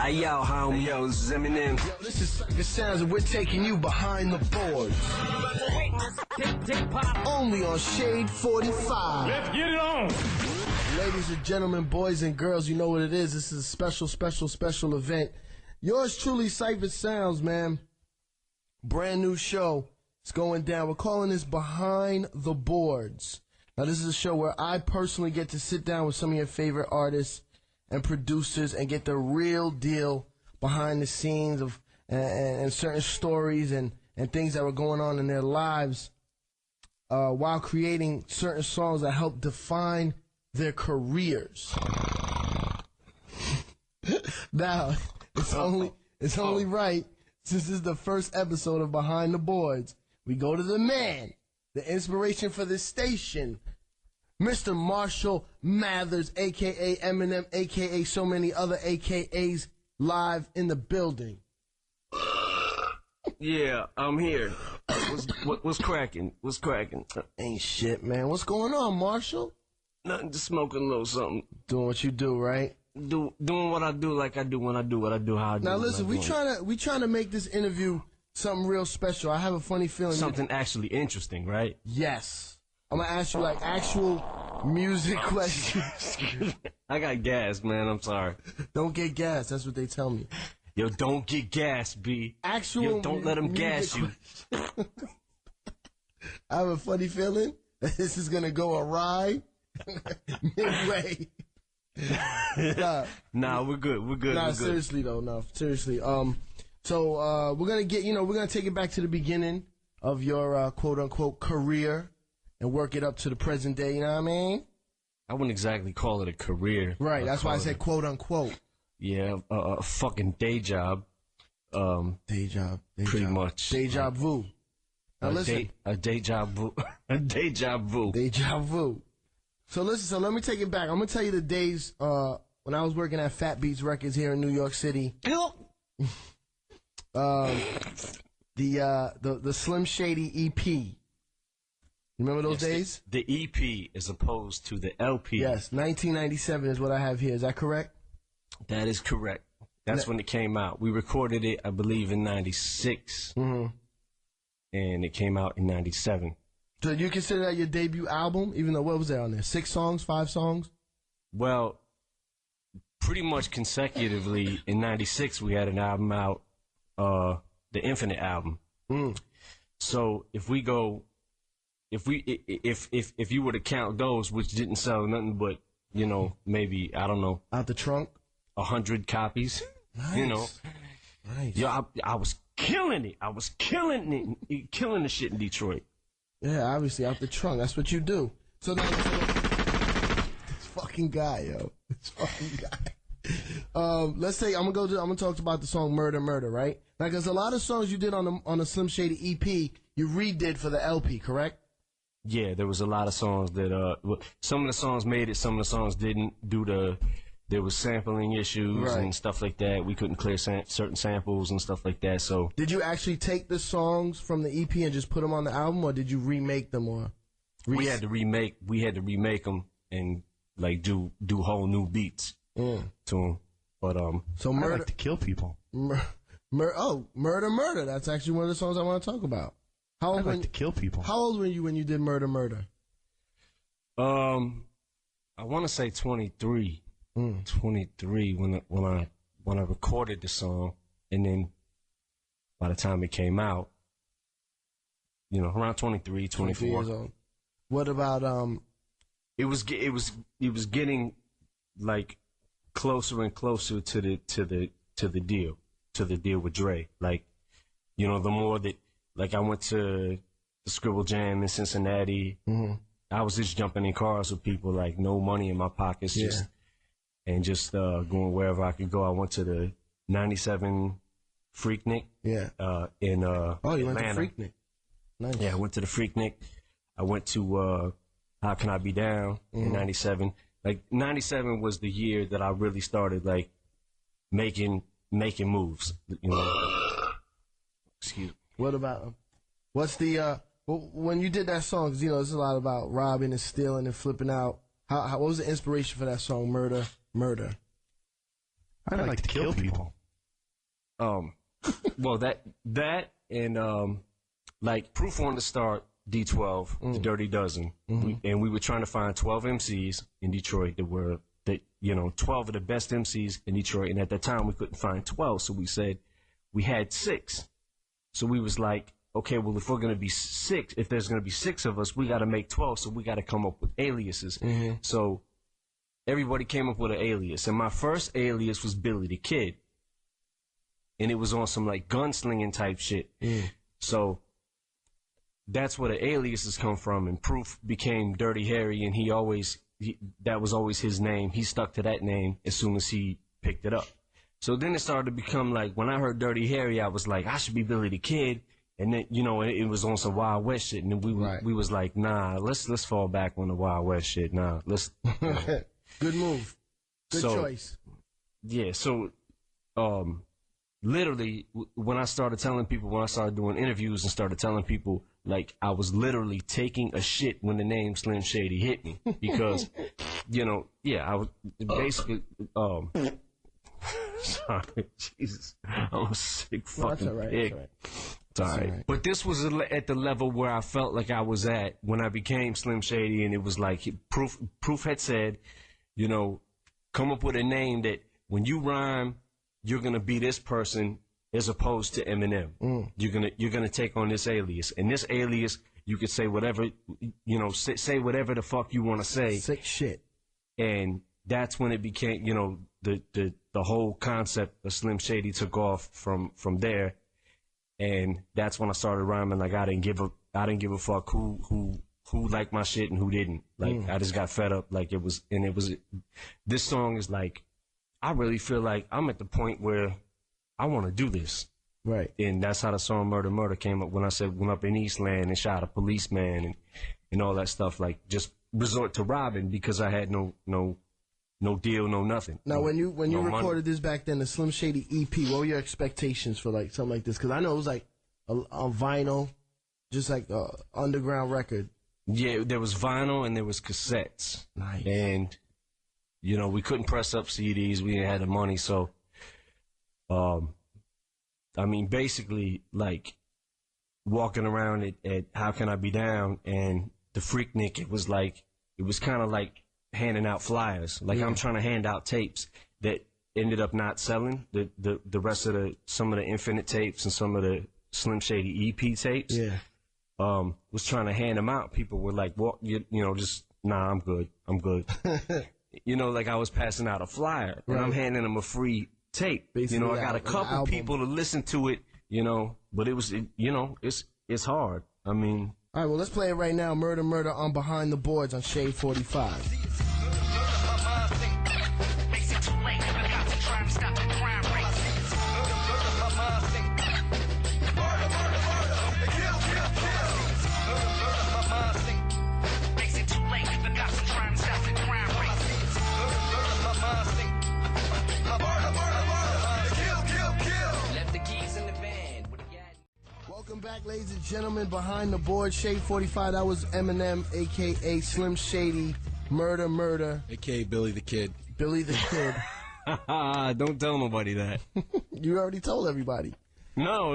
Hey yo, homie, yo, this is Eminem. Yo, this is Cypher Sounds, and we're taking you behind the boards. Only on Shade 45. Let's get it on. Ladies and gentlemen, boys and girls, you know what it is. This is a special event. Yours truly, Cypher Sounds, man. Brand new show. It's going down. We're calling this Behind the Boards. Now, this is a show where I personally get to sit down with some of your favorite artists and producers and get the real deal behind the scenes of and certain stories and things that were going on in their lives while creating certain songs that help define their careers. Now, it's only right, since this is the first episode of Behind the Boards, we go to the man, the inspiration for this station, Mr. Marshall Mathers, a.k.a. Eminem, a.k.a. so many other a.k.a.s, live in the building. Yeah, I'm here. What's cracking? What's cracking? Ain't shit, man. What's going on, Marshall? Nothing, just smoking a little something. Doing what you do, right? Doing what I do, like I do when I do what I do, how I do. Now listen, we trying to make this interview something real special. I have a funny feeling. Something actually interesting, right? Yes. I'm gonna ask you like actual music questions. I got gas, man. I'm sorry. Don't get gas. That's what they tell me. Yo, don't get gas, B. Actual. Yo, don't let them gas you. I have a funny feeling that this is gonna go awry midway. Nah, we're good. We're good. Nah, we're good. Seriously though. No, seriously. So we're gonna take it back to the beginning of your quote unquote career and work it up to the present day. You know what I mean? I wouldn't exactly call it a career. Right. That's why I said quote unquote. Yeah, a fucking day job. Day job. Pretty much. Deja vu. Now listen. A deja vu. A deja vu. Deja vu. So listen, so let me take it back. I'm gonna tell you the days when I was working at Fat Beats Records here in New York City. The Slim Shady EP. Remember those days? The EP as opposed to the LP. Yes, 1997 is what I have here. Is that correct? That is correct. That's when it came out. We recorded it, I believe, in 96. Mm-hmm. And it came out in 97. So you consider that your debut album, even though what was there on there? 6 songs, 5 songs? Well, pretty much consecutively in 96 we had an album out, the Infinite album. So if you were to count those, which didn't sell nothing but, you know, maybe, I don't know, out the trunk, 100 copies. Nice. You know, nice. Yeah, I was killing it. I was killing the shit in Detroit. Yeah, obviously out the trunk. That's what you do. So now, this fucking guy, yo, this fucking guy. Let's say I'm gonna talk about the song "Murder, Murder," right? Now, because a lot of songs you did on the Slim Shady EP, you redid for the LP, correct? Yeah, there was a lot of songs that some of the songs made it, some of the songs didn't. There was sampling issues and stuff like that. We couldn't clear certain samples and stuff like that. So, did you actually take the songs from the EP and just put them on the album, or did you remake them? Or we had to remake them and like do whole new beats to them. But so I like to kill people. Murder, Murder. That's actually one of the songs I want to talk about. I like to kill people. How old were you when you did Murder, Murder? I want to say 23. 23 when I recorded the song, and then by the time it came out, you know, around 23, 24 years old. What about it was getting like closer and closer to the deal with Dre. Like, you know, the more that, like, I went to the Scribble Jam in Cincinnati. I was just jumping in cars with people, like, no money in my pockets, just going wherever I could go. I went to the 97 Freaknik. Yeah. In you Atlanta. went to Freaknik. Nice. Yeah, I went to the Freaknik. I went to How Can I Be Down in 97. Like, 97 was the year that I really started, like, making moves, you know. Excuse me. What about, what's the, when you did that song, 'cause, you know, it's a lot about robbing and stealing and flipping out. What was the inspiration for that song, Murder, Murder? I like to kill people. well, that and like Proof wanted to start D12, the Dirty Dozen, and we were trying to find 12 MCs in Detroit that were 12 of the best MCs in Detroit, and at that time we couldn't find 12, so we said we had 6. So we was like, okay, well, if we're gonna be 6, if there's gonna be 6 of us, we got to make 12, so we got to come up with aliases. So everybody came up with an alias, and my first alias was Billy the Kid, and it was on some like gunslinging type shit. So that's where the aliases come from, and Proof became Dirty Harry, and that was always his name. He stuck to that name as soon as he picked it up. So then it started to become like, when I heard Dirty Harry, I was like, I should be Billy the Kid. And then, it was on some Wild West shit. And then we was like, nah, let's fall back on the Wild West shit. Nah, let's. Good move. Good choice. Yeah. So, literally, when I started doing interviews and started telling people, like, I was literally taking a shit when the name Slim Shady hit me. Because, I was basically, sorry, Jesus, I'm a sick fucking pig. It's all right. But this was at the level where I felt like I was at when I became Slim Shady, and it was like Proof had said, come up with a name that when you rhyme, you're gonna be this person as opposed to Eminem. You're gonna take on this alias, and this alias you could say whatever, say whatever the fuck you want to say. Sick shit. And that's when it became, the whole concept of Slim Shady took off from there. And that's when I started rhyming. Like, I didn't give a fuck who liked my shit and who didn't. Like, I just got fed up. Like, this song is like, I really feel like I'm at the point where I want to do this. Right. And that's how the song Murder Murder came up, when I said went up in Eastland and shot a policeman and all that stuff. Like, just resort to robbing because I had no deal, no nothing. Now, when you recorded this back then, the Slim Shady EP, what were your expectations for like something like this? Because I know it was like a vinyl, just like a underground record. Yeah, there was vinyl and there was cassettes. Nice. And we couldn't press up CDs. We didn't have the money, so basically, like, walking around at How Can I Be Down and the Freaknik, it was kind of like handing out flyers. Like, I'm trying to hand out tapes that ended up not selling. The rest of some of the Infinite tapes and some of the Slim Shady EP tapes. Yeah. Was trying to hand them out. People were like, "Well, just nah, I'm good. Like I was passing out a flyer, and I'm handing them a free tape. Basically, I got a couple people to listen to it. But it was, it's hard. I mean. All right, well, let's play it right now. Murder, Murder on Behind the Boards on Shade 45. Welcome back, ladies and gentlemen. Behind the Board, Shade 45. That was Eminem, a.k.a. Slim Shady. Murder, Murder. A.k.a. Billy the Kid. Billy the Kid. Don't tell nobody that. You already told everybody. No.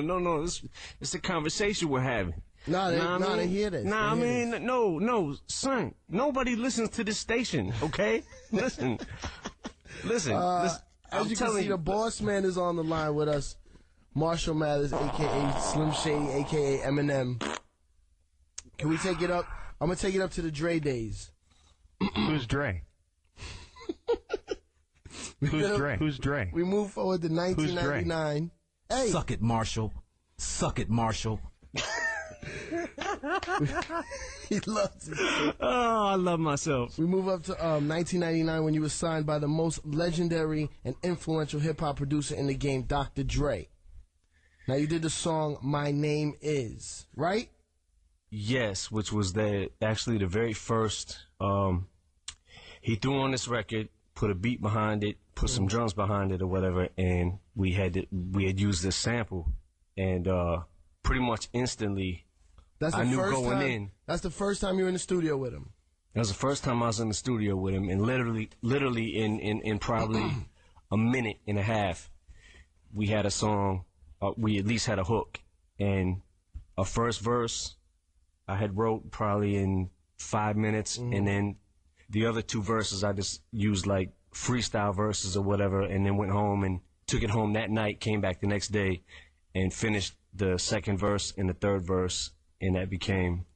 It's a conversation we're having. They hear this. No, son. Nobody listens to this station, okay? Listen. As you can see, the boss man is on the line with us. Marshall Mathers, a.k.a. Slim Shady, a.k.a. Eminem. Can we take it up? I'm going to take it up to the Dre days. Who's Dre? Who's Dre? We move forward to 1999. Hey. Suck it, Marshall. Suck it, Marshall. He loves it. Oh, I love myself. We move up to 1999 when you were signed by the most legendary and influential hip-hop producer in the game, Dr. Dre. Now, you did the song My Name Is, right? Yes, which was actually the very first. He threw on this record, put a beat behind it, put some drums behind it or whatever, and we had used this sample, and pretty much instantly, I knew going in. That's the first time you were in the studio with him. That was the first time I was in the studio with him, and literally in probably a minute and a half, we had a song, we at least had a hook, and a first verse I had wrote probably in 5 minutes, and then the other 2 verses I just used like freestyle verses or whatever, and then went home and took it home that night, came back the next day, and finished the second verse and the third verse, and that became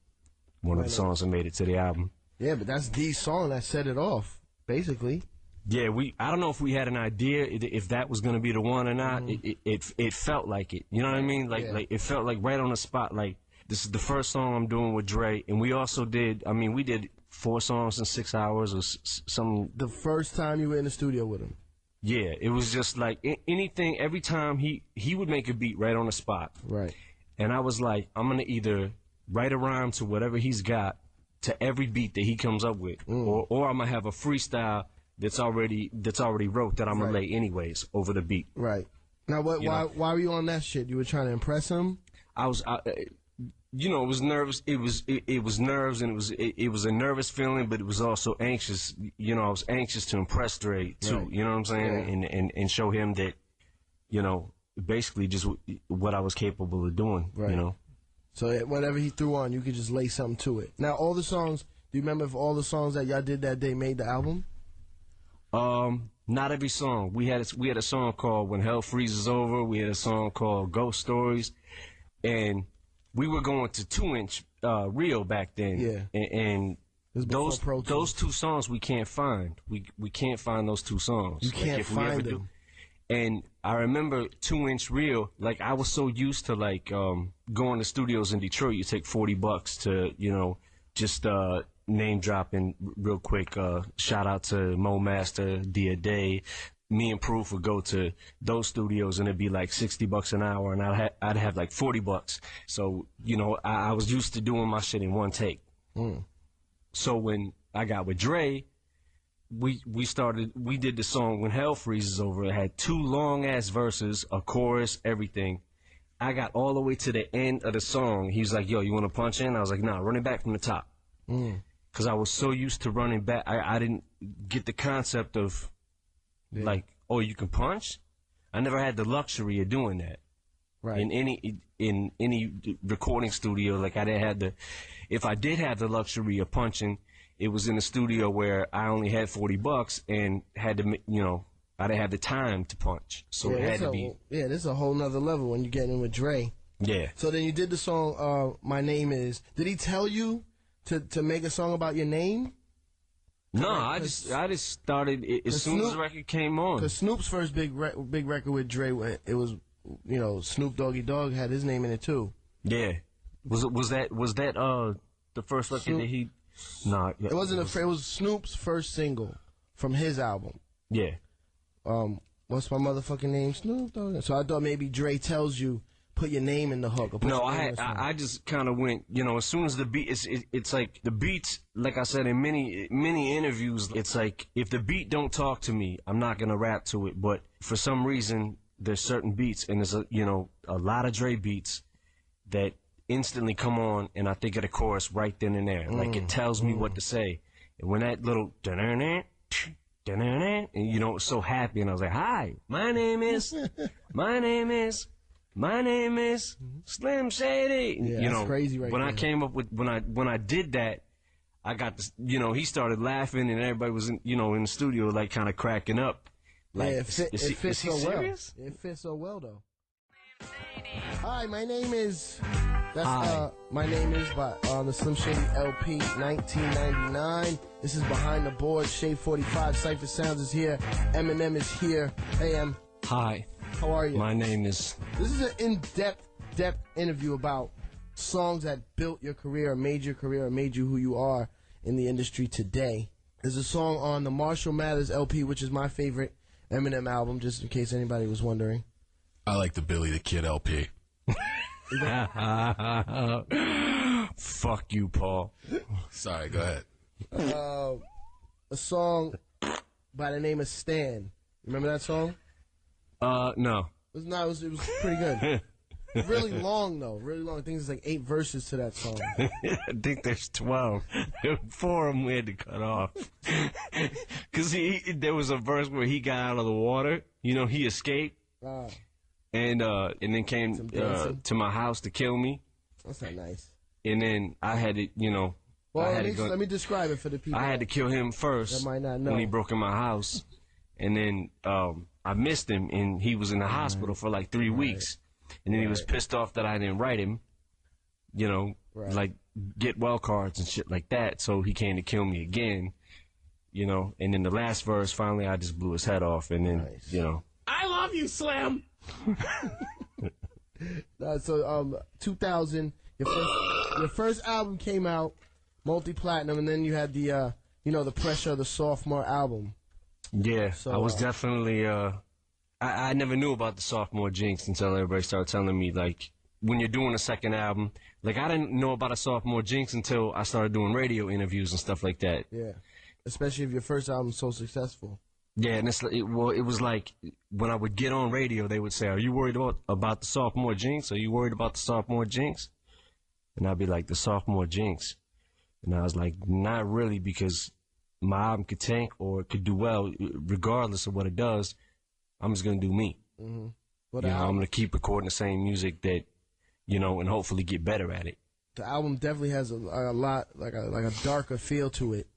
one of the songs that made it to the album. Yeah, but that's the song that set it off, basically. Yeah, I don't know if we had an idea if that was going to be the one or not. It felt like it. You know what I mean? Like it felt like right on the spot. Like, this is the first song I'm doing with Dre, and we also did. I mean, we did 4 songs in 6 hours or some. The first time you were in the studio with him. Yeah, it was just like anything. Every time he would make a beat right on the spot. Right. And I was like, I'm gonna either write a rhyme to whatever he's got to every beat that he comes up with, or I'm gonna have a freestyle that's already wrote that I'm gonna lay anyways over the beat. Right. Now, why were you on that shit? You were trying to impress him? You know, it was nervous. It was nerves, and it was a nervous feeling, but it was also anxious. You know, I was anxious to impress Dre too. Right. You know what I'm saying? Yeah. And show him that, you know, basically just what I was capable of doing. Right. You know. So whatever he threw on, you could just lay something to it. Now, all the songs. Do you remember if all the songs that y'all did that day made the album? Not every song. We had a song called "When Hell Freezes Over." We had a song called "Ghost Stories," and we were going to 2-inch reel back then. Yeah. And those 2 songs we can't find. We can't find those 2 songs. You can't find them. And I remember 2-inch reel. Like, I was so used to like going to studios in Detroit. You take $40 to, you know, just name dropping real quick. Shout out to Mo Master, Dia Day. Me and Proof would go to those studios, and it'd be like $60 an hour, and I'd have like $40. So, you know, I was used to doing my shit in one take. So when I got with Dre, we did the song "When Hell Freezes Over." It had 2 long ass verses, a chorus, everything. I got all the way to the end of the song. He was like, "Yo, you want to punch in?" I was like, "Nah, run it back from the top." Because I was so used to running back, I didn't get the concept of like, oh, you can punch. I never had the luxury of doing that. Right. In any recording studio, like I didn't have if I did have the luxury of punching, it was in a studio where I only had $40 and had to, you know, I didn't have the time to punch, so it had to be. Yeah, this is a whole nother level when you get in with Dre. Yeah. So then you did the song "My Name Is." Did he tell you to make a song about your name? No, I just started as soon as the record came on. Because Snoop's first big record with Dre, it was, you know, Snoop Doggy Dogg had his name in it too. Yeah. Was that the first record Snoop, that he? Nah, it wasn't it was Snoop's first single from his album. Yeah. What's my motherfucking name? Snoop Dogg. So I thought maybe Dre tells you, put your name in the hook. Or no, I just kind of went, you know, as soon as the beat, it's like the beats, like I said in many interviews, it's like, if the beat don't talk to me, I'm not going to rap to it. But for some reason, there's certain beats, and there's a lot of Dre beats that instantly come on, and I think of the chorus right then and there. Like, it tells me what to say. And when that little, and you know, it was so happy, and I was like, "Hi, my name is Slim Shady." Yeah, you know, that's crazy right when there. I came up with when I did that, I got this. You know, he started laughing, and everybody was in the studio like kind of cracking up. Like, yeah, it fits so serious? well. It fits so well though. Hi, my name is. My name is by the Slim Shady LP 1999. This is Behind the Board. Shade 45. Cypher Sounds is here. Eminem is here. Hey, Em. Hi. How are you? My name is. This is an in-depth interview about songs that built your career, or made your career, or made you who you are in the industry today. There's a song on the Marshall Mathers LP, which is my favorite Eminem album, just in case anybody was wondering. I like the Billy the Kid LP. Fuck you, Paul. Sorry, go ahead. A song by the name of Stan. Remember that song? No. It was pretty good. Really long though, really long. I think there's like 8 verses to that song. I think there's 12. 4 of them we had to cut off. Cause there was a verse where he got out of the water. You know, he escaped. and then came to my house to kill me. That's not nice. And then I had to, Well, let me describe it for the people. I had to kill him first that might not know. when he broke in my house, and then I missed him, and he was in the hospital for like 3 weeks, and then he was pissed off that I didn't write him, like get well cards and shit like that. So he came to kill me again, And then the last verse, finally, I just blew his head off, and then I love you, Slim. So 2000, your first album came out, multi-platinum, and then you had the the pressure of the sophomore album. Yeah, so, I was definitely I never knew about the sophomore jinx until everybody started telling me, like, when you're doing a second album. Like, I didn't know about a sophomore jinx until I started doing radio interviews and stuff like that. Yeah, especially if your first album's so successful. Yeah, and it was like when I would get on radio, they would say, "Are you worried about the sophomore jinx? Are you worried about the sophomore jinx?" And I'd be like, "The sophomore jinx," and I was like, "Not really, because my album could tank or it could do well, regardless of what it does. I'm just gonna do me. Mm-hmm. I'm gonna keep recording the same music that, and hopefully get better at it." The album definitely has a lot like a darker feel to it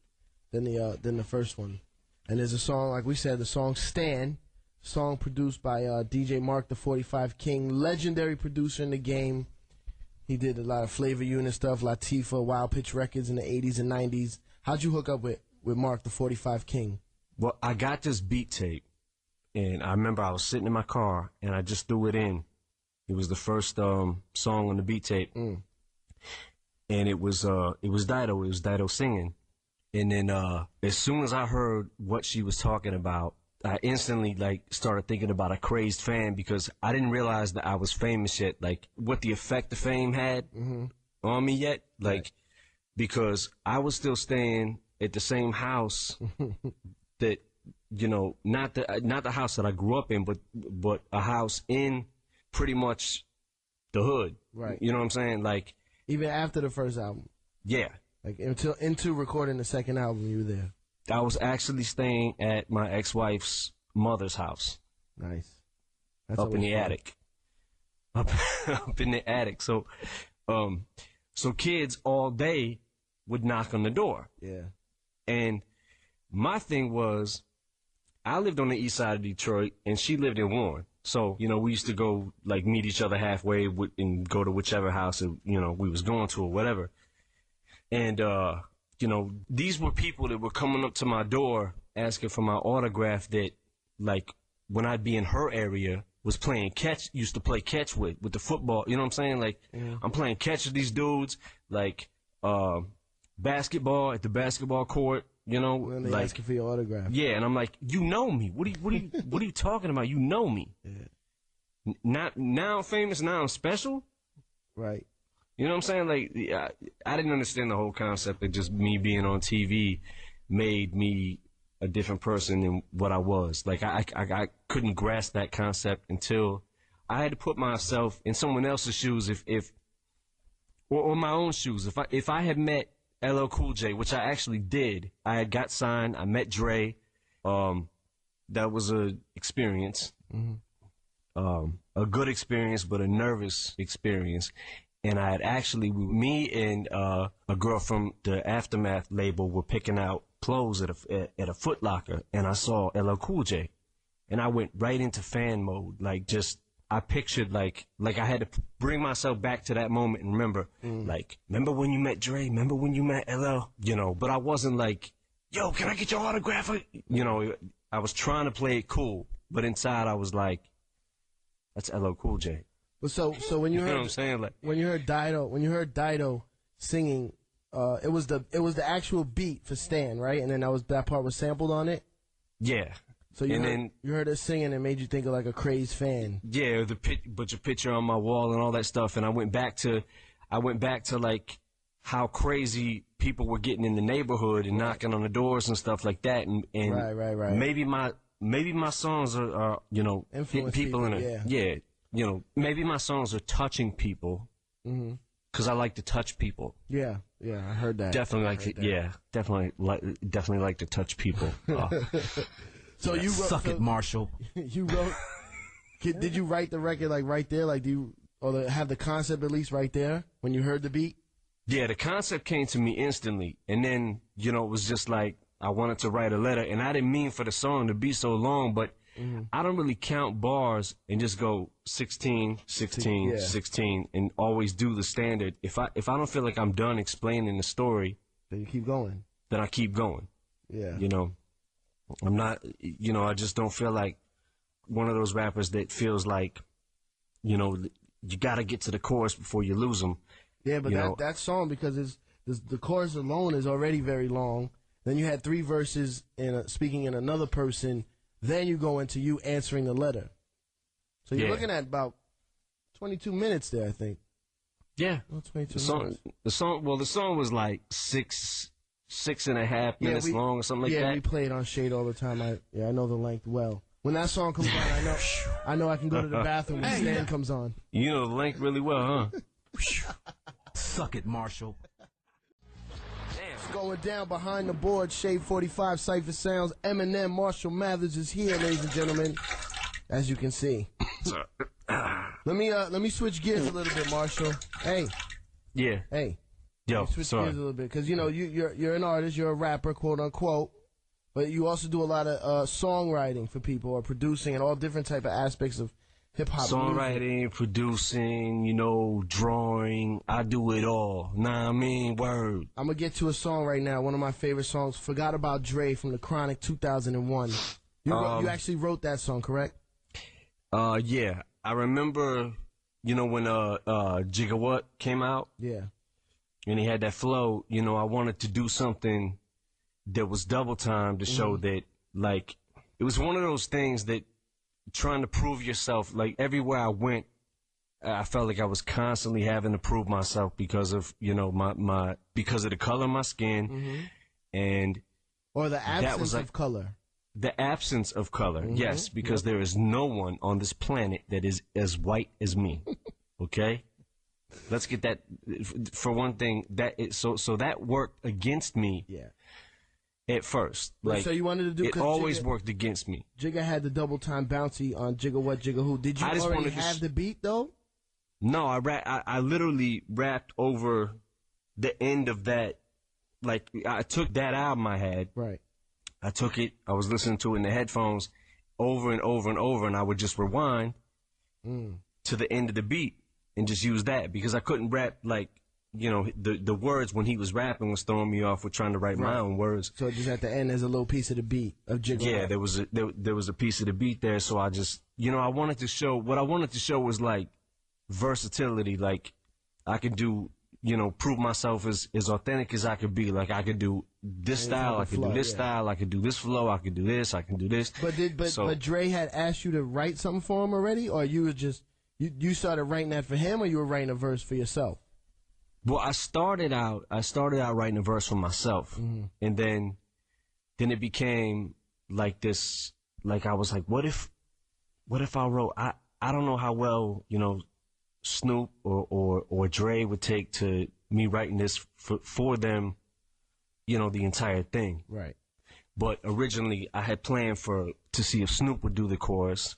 than the first one. And there's a song, like we said, the song "Stan," song produced by DJ Mark the 45 King, legendary producer in the game. He did a lot of Flavor Unit stuff, Latifah, Wild Pitch Records in the 80s and 90s. How'd you hook up with Mark the 45 King? Well, I got this beat tape, and I remember I was sitting in my car, and I just threw it in. It was the first song on the beat tape, and it was Dido. It was Dido singing. And then as soon as I heard what she was talking about, I instantly started thinking about a crazed fan, because I didn't realize that I was famous yet, like what the effect of fame had on me yet, because I was still staying at the same house that, not the house that I grew up in, but a house in pretty much the hood. Right. You know what I'm saying? Like, even after the first album. Yeah. Like into recording the second album, you were there. I was actually staying at my ex-wife's mother's house. Nice. Up in the attic. Up in the attic. So kids all day would knock on the door. Yeah. And my thing was, I lived on the east side of Detroit, and she lived in Warren. So, we used to go, meet each other halfway and go to whichever house, we was going to or whatever. And, these were people that were coming up to my door asking for my autograph that, when I'd be in her area, was playing catch, used to play catch with the football. You know what I'm saying? I'm playing catch with these dudes, basketball at the basketball court, When they asking for your autograph. Yeah, and I'm like, you know me. What are you talking about? You know me. Yeah. Now I'm famous, now I'm special? Right. You know what I'm saying? I didn't understand the whole concept that just me being on TV made me a different person than what I was. I couldn't grasp that concept until I had to put myself in someone else's shoes, or my own shoes. If I had met LL Cool J, which I actually did, I had got signed, I met Dre. That was a experience, a good experience, but a nervous experience. And I had actually, me and a girl from the Aftermath label were picking out clothes at a Foot Locker, and I saw LL Cool J, and I went right into fan mode. I pictured I had to bring myself back to that moment and remember, remember when you met Dre? Remember when you met LL? But I wasn't like, yo, can I get your autograph? I was trying to play it cool, but inside I was like, that's LL Cool J. So when you heard, know what I'm saying? when you heard Dido singing, it was the actual beat for Stan, right? And then that part was sampled on it. Yeah. So you heard her singing and it made you think of a crazed fan. Yeah, but your picture on my wall and all that stuff, and I went back to how crazy people were getting in the neighborhood and knocking on the doors and stuff like that, and right. Maybe my songs are hitting people in maybe my songs are touching people, because I like to touch people. Yeah, I heard that. Definitely like to touch people. So you wrote, Suck it, Marshall. You wrote Did you write the record like right there? Like, have the concept at least right there when you heard the beat? Yeah, the concept came to me instantly, and then it was just like I wanted to write a letter, and I didn't mean for the song to be so long, but I don't really count bars and just go 16, 16, 16, and always do the standard. If I don't feel like I'm done explaining the story, then you keep going. Then I keep going. Yeah. I'm not. I just don't feel like one of those rappers that feels like, you gotta get to the chorus before you lose them. Yeah, but that song, because the chorus alone is already very long. Then you had 3 verses speaking in another person. Then you go into you answering the letter. So you're looking at about 22 minutes there, I think. Yeah. Oh, 22 minutes. The song was like 6.5 minutes long or something like that. Yeah, we play it on Shade all the time. I know the length well. When that song comes on, I know I can go to the bathroom when Stan comes on. You know the length really well, huh? Suck it, Marshall. It's going down behind the board. Shade 45, Cypher Sounds. Eminem, Marshall Mathers is here, ladies and gentlemen. As you can see. Let me switch gears a little bit, Marshall. Hey. Yeah. Hey. Yo, switch sorry. gears a little bit, because you're an artist, you're a rapper, quote unquote, but you also do a lot of songwriting for people, or producing, and all different type of aspects of hip hop. Songwriting, music. producing, drawing. I do it all. Nah, I mean, word. I'm gonna get to a song right now. One of my favorite songs, "Forgot About Dre" from the Chronic 2001. You actually wrote that song, correct? Yeah. I remember, when Gigawatt came out. Yeah. And he had that flow, I wanted to do something that was double time to show that, like, it was one of those things that trying to prove yourself, like, everywhere I went, I felt like I was constantly having to prove myself because of, because of the color of my skin and. Or the absence of color. The absence of color, yes, because there is no one on this planet that is as white as me, okay? Let's get that, for one thing, so that worked against me at first. Like, so you wanted to do, it always worked against me. Jigga had the double time bouncy on Jigga What, Jigga Who. Did you already have the beat, though? No, I literally rapped over the end of that. Like, I took that album I had. Right. I took it, I was listening to it in the headphones over and over and over, and I would just rewind to the end of the beat. And just use that, because I couldn't rap, like, the words when he was rapping was throwing me off with trying to write my own words. So just at the end, there's a little piece of the beat of Jigga. Yeah, there was a piece of the beat there. So I just, I wanted to show, what I wanted to show was like versatility. Like, I could do, prove myself as authentic as I could be. Like, I could do this style, I could do this style, I could do this flow, I could do this, I can do this. But Dre had asked you to write something for him already, or you were just. You started writing that for him, or you were writing a verse for yourself? Well, I started out writing a verse for myself, and then it became like this. Like, I was like, what if I wrote? I don't know how well Snoop or Dre would take to me writing this for them, the entire thing. Right. But originally, I had planned to see if Snoop would do the chorus.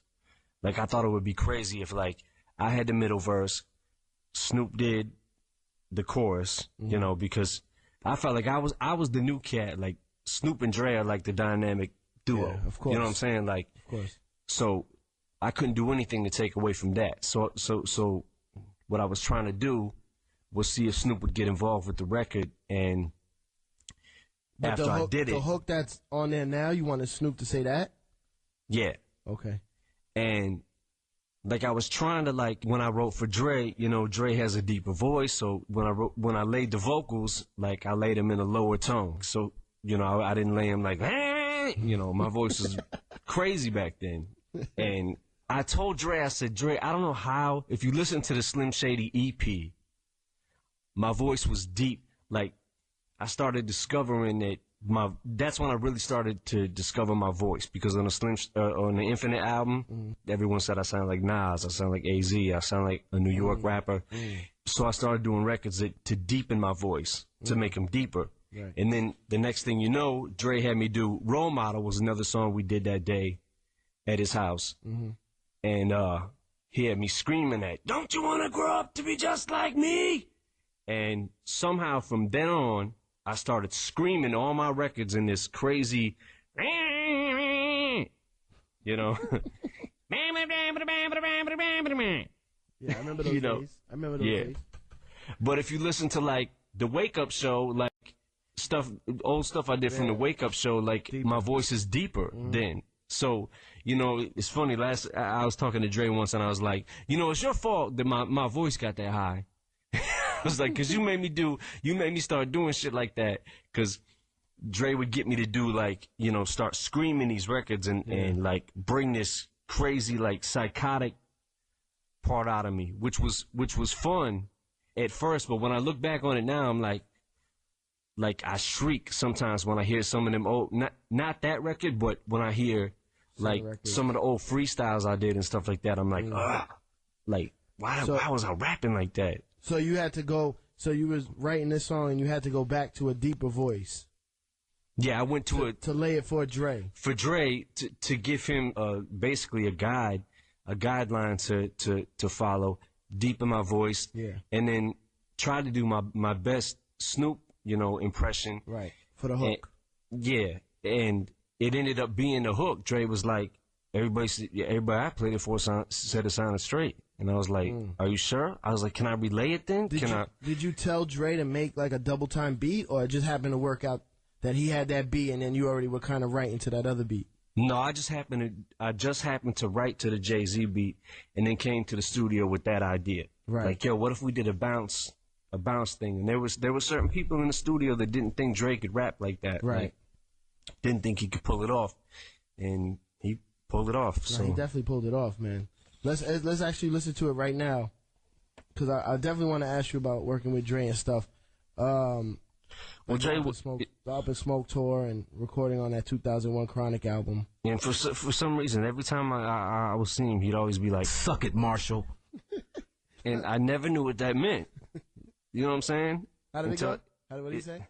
Like, I thought it would be crazy if, like, I had the middle verse, Snoop did the chorus, because I felt like I was the new cat. Like, Snoop and Dre are like the dynamic duo. Yeah, of course. You know what I'm saying? Like, of course. So I couldn't do anything to take away from that. So what I was trying to do was see if Snoop would get involved with the record, and after I did it, the hook that's on there now, you wanted Snoop to say that? Yeah. Okay. And like, I was trying to, like, when I wrote for Dre, Dre has a deeper voice, so when I laid the vocals, like, I laid them in a lower tone. So, I didn't lay them like, my voice was crazy back then. And I told Dre, I said, Dre, I don't know how, if you listen to the Slim Shady EP, my voice was deep. Like, I started discovering that that's when I really started to discover my voice, because on the Infinite album, everyone said I sound like Nas, I sound like AZ, I sound like a New York rapper. So I started doing records to deepen my voice, to make them deeper. Right. And then the next thing you know, Dre had me do Role Model, was another song we did that day at his house. And he had me screaming that, "Don't you want to grow up to be just like me?" And somehow from then on, I started screaming all my records in this crazy, you know. Yeah, I remember those days. I remember those days. But if you listen to like the Wake Up Show, like old stuff I did from the Wake Up Show, like deeper. My voice is deeper then. So, you know, it's funny. I was talking to Dre once, and I was like, you know, it's your fault that my voice got that high. I was like, 'cause you made me start doing shit like that. 'Cause Dre would get me to do like, you know, start screaming these records and like bring this crazy like psychotic part out of me, which was fun at first, but when I look back on it now, I'm like I shriek sometimes when I hear some of them old, not that record, but when I hear like some of the old freestyles I did and stuff like that, I'm like, ugh, like why was I rapping like that? So you had to go. So you was writing this song, and you had to go back to a deeper voice. Yeah, I went to lay it for Dre. For Dre to give him basically a guideline to follow, deep in my voice. Yeah. And then try to do my best Snoop, you know, impression. Right. For the hook. And it ended up being the hook. Dre was like, everybody I played it for said it sounded straight. And I was like, are you sure? I was like, can I relay it then? Did you tell Dre to make like a double time beat, or it just happened to work out that he had that beat and then you already were kind of writing to that other beat? No, I just happened to write to the Jay-Z beat and then came to the studio with that idea. Right. Like, yo, what if we did a bounce thing? And there were certain people in the studio that didn't think Dre could rap like that. Right. Like, didn't think he could pull it off. And he pulled it off. No, he definitely pulled it off, man. Let's actually listen to it right now, because I definitely want to ask you about working with Dre and stuff. Well, Dre the Up in Smoke tour and recording on that 2001 Chronic album. And for some reason, every time I would see him, he'd always be like, "Suck it, Marshall." And I never knew what that meant. You know what I'm saying? How did it go? What did he say?